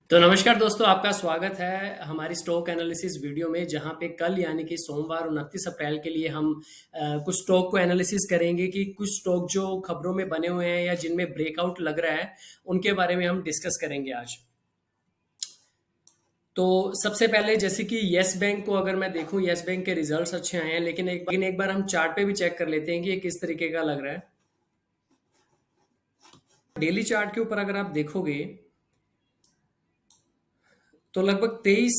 तो नमस्कार दोस्तों, आपका स्वागत है हमारी स्टॉक एनालिसिस वीडियो में, जहां पे कल यानी कि सोमवार 29 अप्रैल के लिए हम कुछ स्टॉक को एनालिसिस करेंगे कि कुछ स्टॉक जो खबरों में बने हुए हैं या जिनमें ब्रेकआउट लग रहा है उनके बारे में हम डिस्कस करेंगे आज। तो सबसे पहले जैसे कि यस बैंक को अगर मैं देखूं, यस बैंक के रिजल्ट्स अच्छे आए हैं, लेकिन एक बार हम चार्ट पे भी चेक कर लेते हैं कि ये किस तरीके का लग रहा है। डेली चार्ट के ऊपर अगर आप देखोगे तो लगभग 23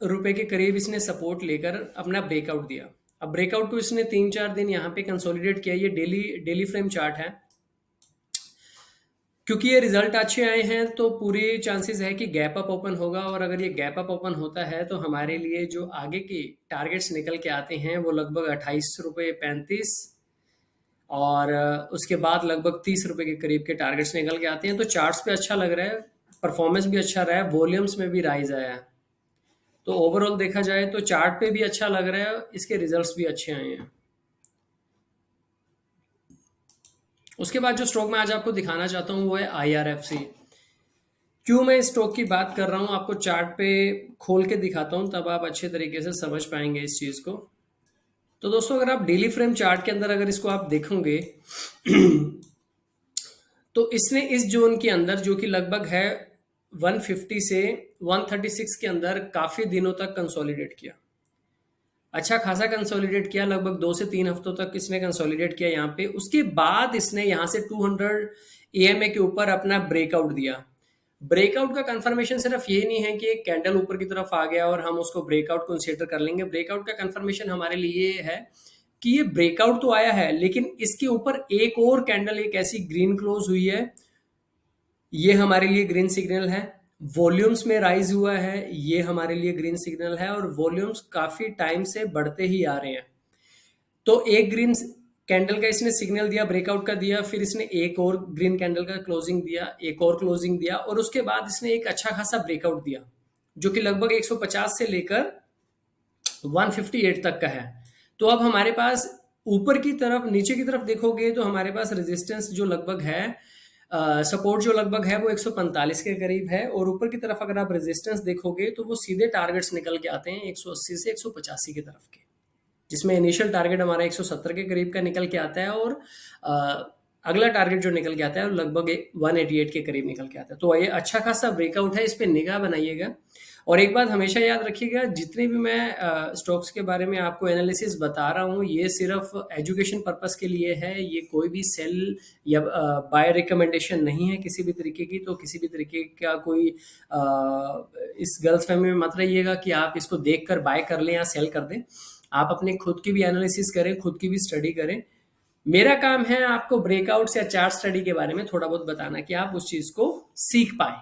रुपए के करीब इसने सपोर्ट लेकर अपना ब्रेकआउट दिया। अब ब्रेकआउट को इसने 3-4 दिन यहाँ पे कंसोलिडेट किया। ये डेली डेली फ्रेम चार्ट है। क्योंकि ये रिजल्ट अच्छे आए हैं तो पूरे चांसेस है कि गैप अप ओपन होगा, और अगर ये गैप अप ओपन होता है तो हमारे लिए जो आगे के टारगेट्स निकल के आते हैं वो लगभग 28 रुपये 35, और उसके बाद लगभग 30 रुपए के करीब के टारगेट्स निकल के आते हैं। तो चार्ट्स पे अच्छा लग रहा है, परफॉर्मेंस भी अच्छा रहा है, वॉल्यूम्स में भी राइज आया है। तो ओवरऑल देखा जाए तो चार्ट पे भी अच्छा लग रहा है, इसके रिजल्ट्स भी अच्छे आए हैं। उसके बाद जो स्टॉक मैं आज आपको दिखाना चाहता हूँ वो है IRFC। क्यों मैं इस स्टॉक की बात कर रहा हूँ, आपको चार्ट पे खोल के दिखाता हूँ, तब आप अच्छे तरीके से समझ पाएंगे इस चीज़ को। तो दोस्तों, अगर आप डेली फ्रेम चार्ट के अंदर अगर इसको आप देखोगे तो इसने इस जोन के अंदर, जो कि लगभग है 150 से 136 के अंदर, काफ़ी दिनों तक कंसोलिडेट किया। अच्छा खासा कंसोलिडेट किया, लगभग 2 से 3 हफ्तों तक इसने कंसोलिडेट किया यहाँ पे। उसके बाद इसने यहाँ से 200 EMA के ऊपर अपना ब्रेकआउट दिया। ब्रेकआउट का कंफर्मेशन सिर्फ ये नहीं है कि एक कैंडल ऊपर की तरफ आ गया और हम उसको ब्रेकआउट कंसीडर कर लेंगे। ब्रेकआउट का कंफर्मेशन हमारे लिए ये है कि ये ब्रेकआउट तो आया है, लेकिन इसके ऊपर एक और कैंडल, एक ऐसी ग्रीन क्लोज हुई है, ये हमारे लिए ग्रीन सिग्नल है। वॉल्यूम्स में राइज हुआ है, ये हमारे लिए ग्रीन सिग्नल है, और वॉल्यूम्स काफी टाइम से बढ़ते ही आ रहे हैं। तो एक ग्रीन कैंडल का इसने सिग्नल दिया, ब्रेकआउट का दिया, फिर इसने एक और ग्रीन कैंडल का क्लोजिंग दिया, एक और क्लोजिंग दिया, और उसके बाद इसने एक अच्छा खासा ब्रेकआउट दिया जो कि लगभग 150 से लेकर 158 तक का है। तो अब हमारे पास ऊपर की तरफ, नीचे की तरफ देखोगे तो हमारे पास रेजिस्टेंस जो लगभग है, सपोर्ट जो लगभग है वो 145 के करीब है, और ऊपर की तरफ अगर आप रेजिस्टेंस देखोगे तो वो सीधे टारगेट्स निकल के आते हैं 180 से 185 की तरफ के, जिसमें इनिशियल टारगेट हमारा 170 के करीब का निकल के आता है, और अगला टारगेट जो निकल के आता है वो लगभग 188 के करीब निकल के आता है। तो ये अच्छा खासा ब्रेकआउट है, इस पर निगाह बनाइएगा। और एक बात हमेशा याद रखिएगा, जितने भी मैं स्टॉक्स के बारे में आपको एनालिसिस बता रहा हूँ, ये सिर्फ एजुकेशन पर्पस के लिए है। ये कोई भी सेल या बाय रिकमेंडेशन नहीं है किसी भी तरीके की। तो किसी भी तरीके का कोई इस गलत फहमी में मत रहिएगा कि आप इसको देखकर बाय कर लें या सेल कर दें। आप अपने खुद की भी एनालिसिस करें, खुद की भी स्टडी करें। मेरा काम है आपको ब्रेकआउट्स या चार्ट स्टडी के बारे में थोड़ा बहुत बताना कि आप उस चीज को सीख पाए।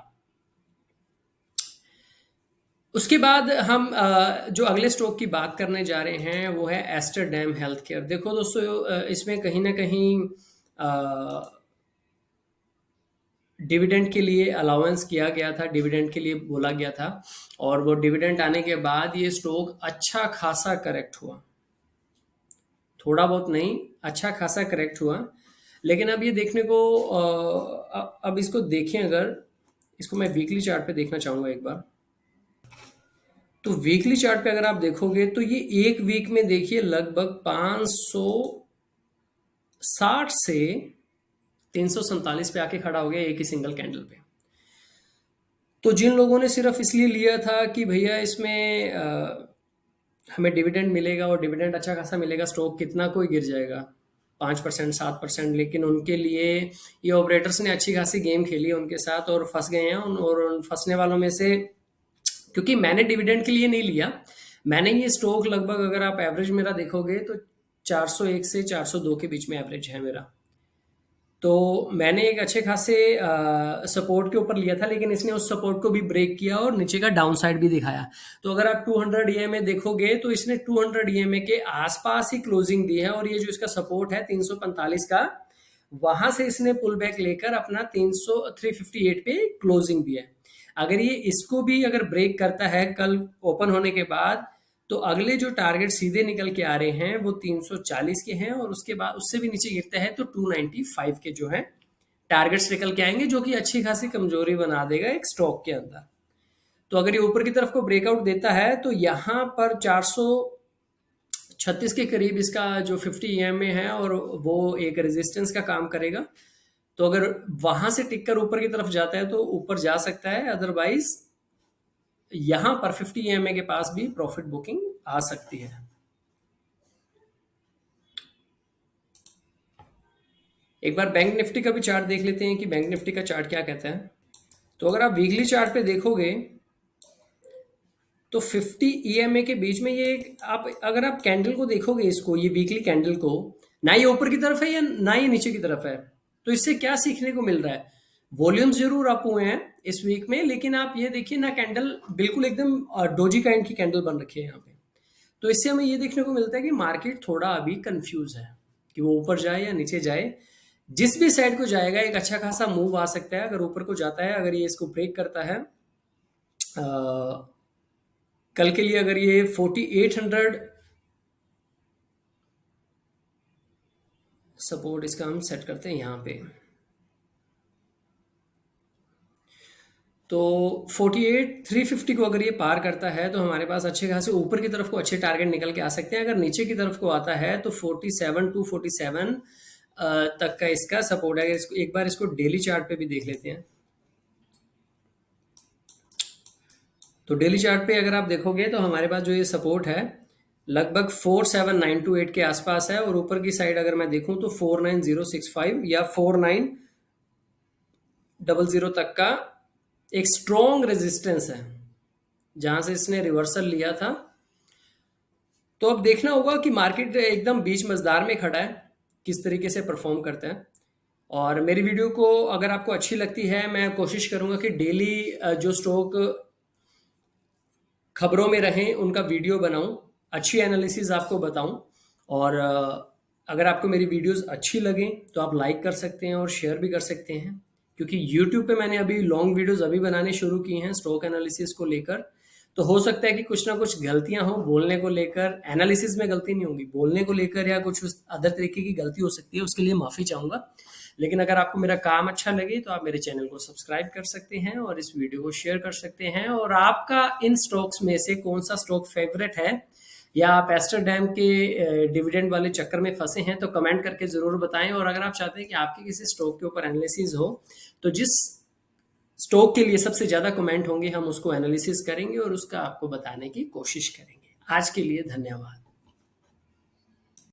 उसके बाद हम जो अगले स्टॉक की बात करने जा रहे हैं वो है एस्टरडेम हेल्थ केयर। देखो दोस्तों, इसमें कहीं ना कहीं डिविडेंड के लिए अलाउंस किया गया था, डिविडेंड के लिए बोला गया था, और वो डिविडेंड आने के बाद ये स्टॉक अच्छा खासा करेक्ट हुआ। थोड़ा बहुत नहीं, अच्छा खासा करेक्ट हुआ। लेकिन अब ये देखने को अब इसको देखें, अगर इसको मैं वीकली चार्ट पे देखना चाहूंगा एक बार। तो वीकली चार्ट पे अगर आप देखोगे तो ये एक वीक में देखिए लगभग 560 से 347 पे आके खड़ा हो गया एक ही सिंगल कैंडल पे। तो जिन लोगों ने सिर्फ इसलिए लिया था कि भैया इसमें हमें डिविडेंड मिलेगा और डिविडेंड अच्छा खासा मिलेगा, स्टॉक कितना कोई गिर जाएगा 5% 7%, लेकिन उनके लिए ये ऑपरेटर्स ने अच्छी खासी गेम खेली है उनके साथ और फंस गए हैं। और उन फंसने वालों में से, क्योंकि मैंने डिविडेंड के लिए नहीं लिया, मैंने ये स्टॉक लगभग, अगर आप एवरेज मेरा देखोगे तो 401 से 402 के बीच में एवरेज है मेरा। तो मैंने एक अच्छे खासे सपोर्ट के ऊपर लिया था, लेकिन इसने उस सपोर्ट को भी ब्रेक किया और नीचे का डाउन साइड भी दिखाया। तो अगर आप 200 EMA देखोगे तो इसने 200 EMA के आसपास ही क्लोजिंग दी है, और ये जो इसका सपोर्ट है 345 का, वहां से इसने पुल बैक लेकर अपना 358 पे क्लोजिंग दिया है। अगर ये इसको भी अगर ब्रेक करता है कल ओपन होने के बाद, तो अगले जो टारगेट सीधे निकल के आ रहे हैं वो 340 के हैं, और उसके बाद उससे भी नीचे गिरता है तो 295 के जो है टारगेट्स निकल के आएंगे, जो कि अच्छी खासी कमजोरी बना देगा एक स्टॉक के अंदर। तो अगर ये ऊपर की तरफ को ब्रेकआउट देता है तो यहाँ पर 436 के करीब इसका जो 50 EMA है और वो एक रेजिस्टेंस का काम करेगा। तो अगर वहां से टिककर ऊपर की तरफ जाता है तो ऊपर जा सकता है, अदरवाइज यहां पर 50 EMA के पास भी प्रॉफिट बुकिंग आ सकती है। एक बार बैंक निफ्टी का भी चार्ट देख लेते हैं कि बैंक निफ्टी का चार्ट क्या कहता है। तो अगर आप वीकली चार्ट पे देखोगे तो 50 EMA के बीच में ये आप अगर आप कैंडल को देखोगे, इसको ये वीकली कैंडल को, ना ये ऊपर की तरफ है या ना ये नीचे की तरफ है, तो इससे क्या सीखने को मिल रहा है? वॉल्यूम्स जरूर अप हुए हैं इस वीक में, लेकिन आप ये देखिए ना, कैंडल बिल्कुल एकदम डोजी काइंड की कैंडल बन रखी है यहाँ पे। तो इससे हमें ये देखने को मिलता है कि मार्केट थोड़ा अभी कंफ्यूज है कि वो ऊपर जाए या नीचे जाए। जिस भी साइड को जाएगा एक अच्छा खासा मूव आ सकता है। अगर ऊपर को जाता है, अगर ये इसको ब्रेक करता है, कल के लिए अगर ये 4800 सपोर्ट इसका हम सेट करते हैं यहाँ पे, तो 48,350 को अगर ये पार करता है तो हमारे पास अच्छे खासे ऊपर की तरफ को अच्छे टारगेट निकल के आ सकते हैं। अगर नीचे की तरफ को आता है तो 47,247 तक का इसका सपोर्ट है। इसको एक बार इसको डेली चार्ट पे भी देख लेते हैं। तो डेली चार्ट पे अगर आप देखोगे तो हमारे पास जो ये सपोर्ट है लगभग 47928 के आसपास है, और ऊपर की साइड अगर मैं देखूं तो 49065 या 4900 तक का एक स्ट्रॉन्ग रेजिस्टेंस है जहां से इसने रिवर्सल लिया था। तो अब देखना होगा कि मार्केट एकदम बीच मझधार में खड़ा है, किस तरीके से परफॉर्म करता है। और मेरी वीडियो को अगर आपको अच्छी लगती है, मैं कोशिश करूंगा कि डेली जो स्टॉक खबरों में रहें उनका वीडियो बनाऊं, अच्छी एनालिसिस आपको बताऊं। और अगर आपको मेरी वीडियोस अच्छी लगें तो आप लाइक कर सकते हैं और शेयर भी कर सकते हैं, क्योंकि यूट्यूब पे मैंने अभी लॉन्ग वीडियोस अभी बनाने शुरू की हैं स्टॉक एनालिसिस को लेकर। तो हो सकता है कि कुछ ना कुछ गलतियां हो बोलने को लेकर, एनालिसिस में गलती नहीं होगी, बोलने को लेकर या कुछ उस अदर तरीके की गलती हो सकती है, उसके लिए माफ़ी चाहूँगा। लेकिन अगर आपको मेरा काम अच्छा लगे तो आप मेरे चैनल को सब्सक्राइब कर सकते हैं और इस वीडियो को शेयर कर सकते हैं। और आपका इन स्टॉक्स में से कौन सा स्टॉक फेवरेट है, या आप एस्टरडैम के डिविडेंड वाले चक्कर में फंसे हैं, तो कमेंट करके ज़रूर बताएं। और अगर आप चाहते हैं कि आपके किसी स्टॉक के ऊपर एनालिसिस हो, तो जिस स्टॉक के लिए सबसे ज़्यादा कमेंट होंगे हम उसको एनालिसिस करेंगे और उसका आपको बताने की कोशिश करेंगे। आज के लिए धन्यवाद।